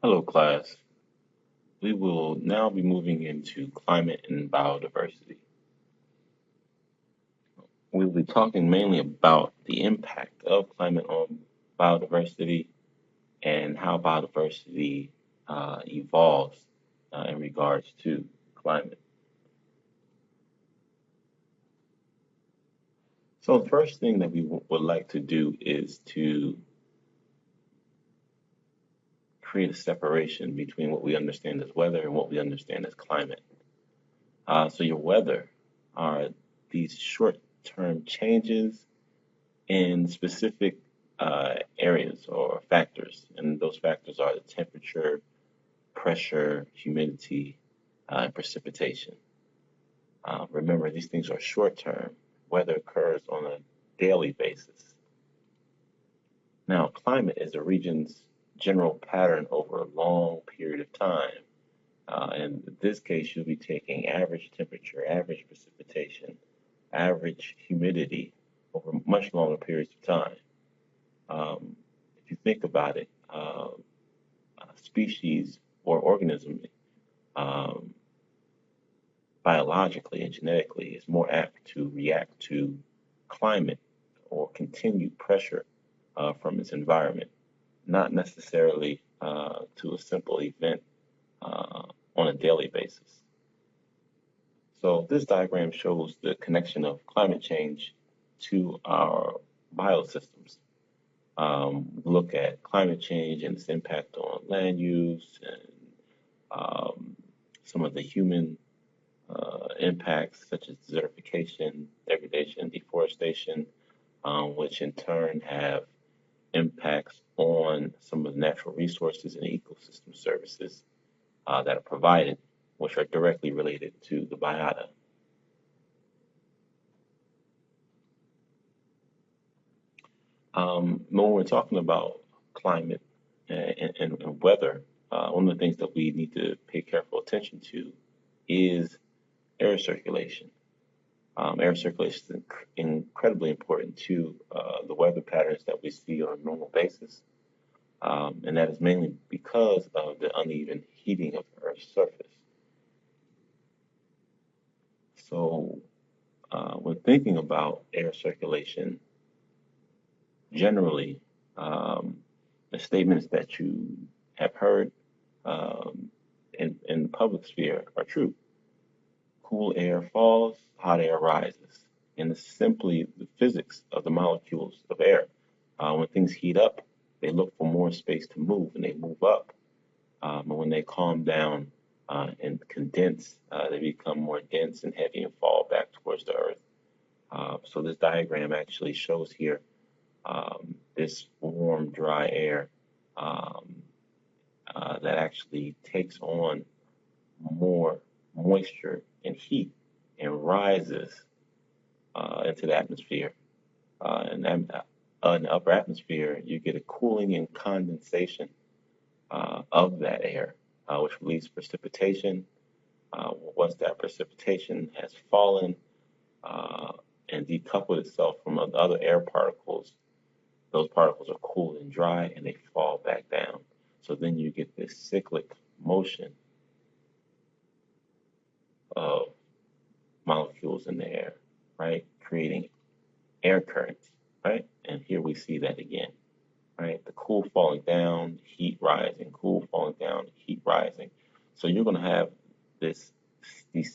Hello, class. We will now be moving into climate and biodiversity. We'll be talking mainly about the impact of climate on biodiversity and how biodiversity evolves in regards to climate. So, the first thing that we would like to do is to create a separation between what we understand as weather and what we understand as climate. So, your weather are these short-term changes in specific areas or factors, and those factors are the temperature, pressure, humidity, and precipitation. Remember, these things are short term. Weather occurs on a daily basis. Now, climate is a region's general pattern over a long period of time. In this case, you'll be taking average temperature, average precipitation, average humidity over much longer periods of time. If you think about it, a species or organism, um, biologically and genetically, is more apt to react to climate or continued pressure from its environment, not necessarily to a simple event on a daily basis. So this diagram shows the connection of climate change to our biosystems. Look at climate change and its impact on land use and some of the human impacts such as desertification, degradation, deforestation, which in turn have impacts on some of the natural resources and ecosystem services that are provided, which are directly related to the biota. When we're talking about climate and weather, one of the things that we need to pay careful attention to is air circulation. Air circulation is incredibly important to the weather patterns that we see on a normal basis, and that is mainly because of the uneven heating of the Earth's surface. So, when thinking about air circulation, generally, the statements that you have heard in the public sphere are true. Cool air falls, hot air rises. And it's simply the physics of the molecules of air. When things heat up, they look for more space to move and they move up. And when they calm down and condense, they become more dense and heavy and fall back towards the earth. So this diagram actually shows here this warm, dry air that actually takes on more moisture and heat and rises into the atmosphere. In the upper atmosphere, you get a cooling and condensation of that air, which leads to precipitation. Once that precipitation has fallen and decoupled itself from the other air particles, those particles are cooled and dry and they fall back down. So then you get this cyclic motion of molecules in the air, right? Creating air currents, right? And here we see that again, right? The cool falling down, heat rising, cool falling down, heat rising. So you're going to have these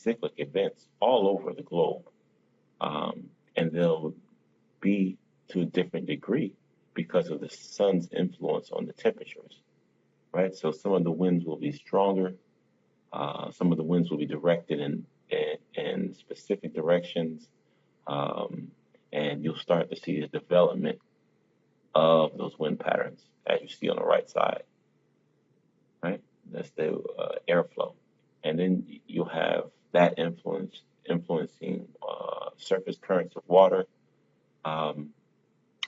cyclic events all over the globe, and they'll be to a different degree because of the sun's influence on the temperatures, right? So some of the winds will be stronger, some of the winds will be directed in specific directions, and you'll start to see the development of those wind patterns as you see on the right side, right? That's the airflow. And then you'll have that influencing surface currents of water, and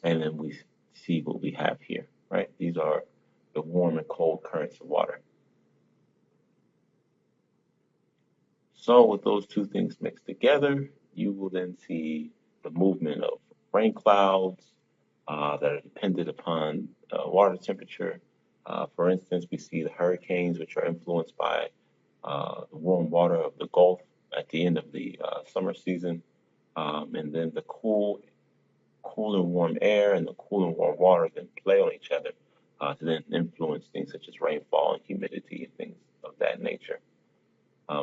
then we see what we have here, right? These are the warm and cold currents of water. So with those two things mixed together, you will then see the movement of rain clouds that are dependent upon water temperature, For instance, we see the hurricanes, which are influenced by the warm water of the Gulf at the end of the summer season, and then the cool and warm air and the cool and warm water then play on each other to then influence things such as rainfall and humidity and things of that nature.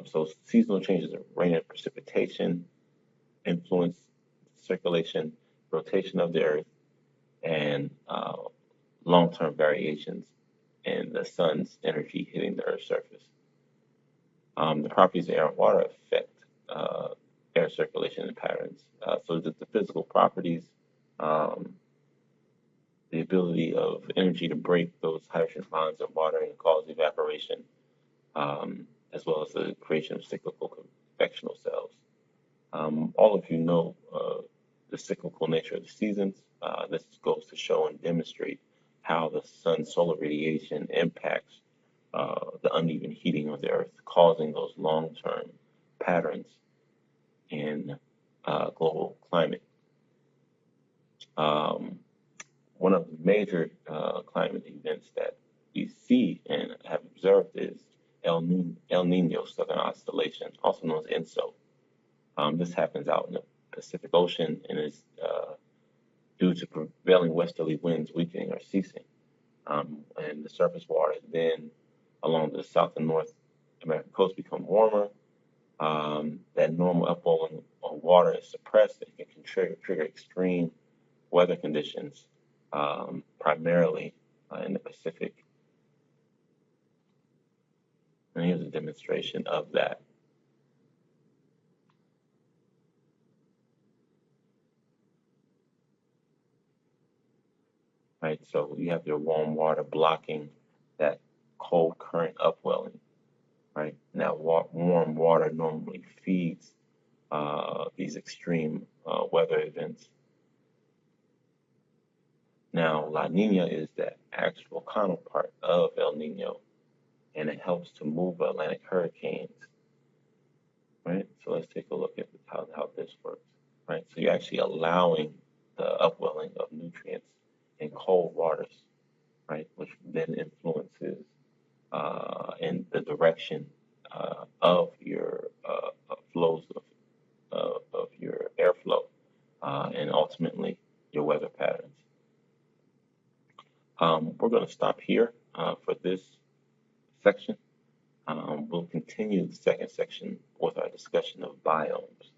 So seasonal changes in rain and precipitation influence circulation, rotation of the earth, and long-term variations in the sun's energy hitting the earth's surface. The properties of air and water affect air circulation and patterns. So the physical properties, um, the ability of energy to break those hydrogen bonds in water and cause evaporation, as well as the creation of cyclical convectional cells. All of you know the cyclical nature of the seasons. This goes to show and demonstrate how the sun's solar radiation impacts the uneven heating of the earth, causing those long-term patterns in global climate. Um, One of the major climate events that we see and have observed is El Nino Southern Oscillation, also known as ENSO. This happens out in the Pacific Ocean and is due to prevailing westerly winds weakening or ceasing. And the surface waters then along the South and North American coast become warmer. That normal upwelling of water is suppressed and can trigger extreme weather conditions, primarily in the Pacific. And here's a demonstration of that. Right, so you have your warm water blocking that cold current upwelling. Right, now warm water normally feeds these extreme weather events. Now, La Nina is the actual counterpart of El Nino, and it helps to move Atlantic hurricanes. Right, so let's take a look at how this works. Right, so you're actually allowing the upwelling of nutrients in cold waters, right, which then influences in the direction of your flows of your airflow and ultimately your weather patterns. We're going to stop here for this section. We'll continue the second section with our discussion of biomes.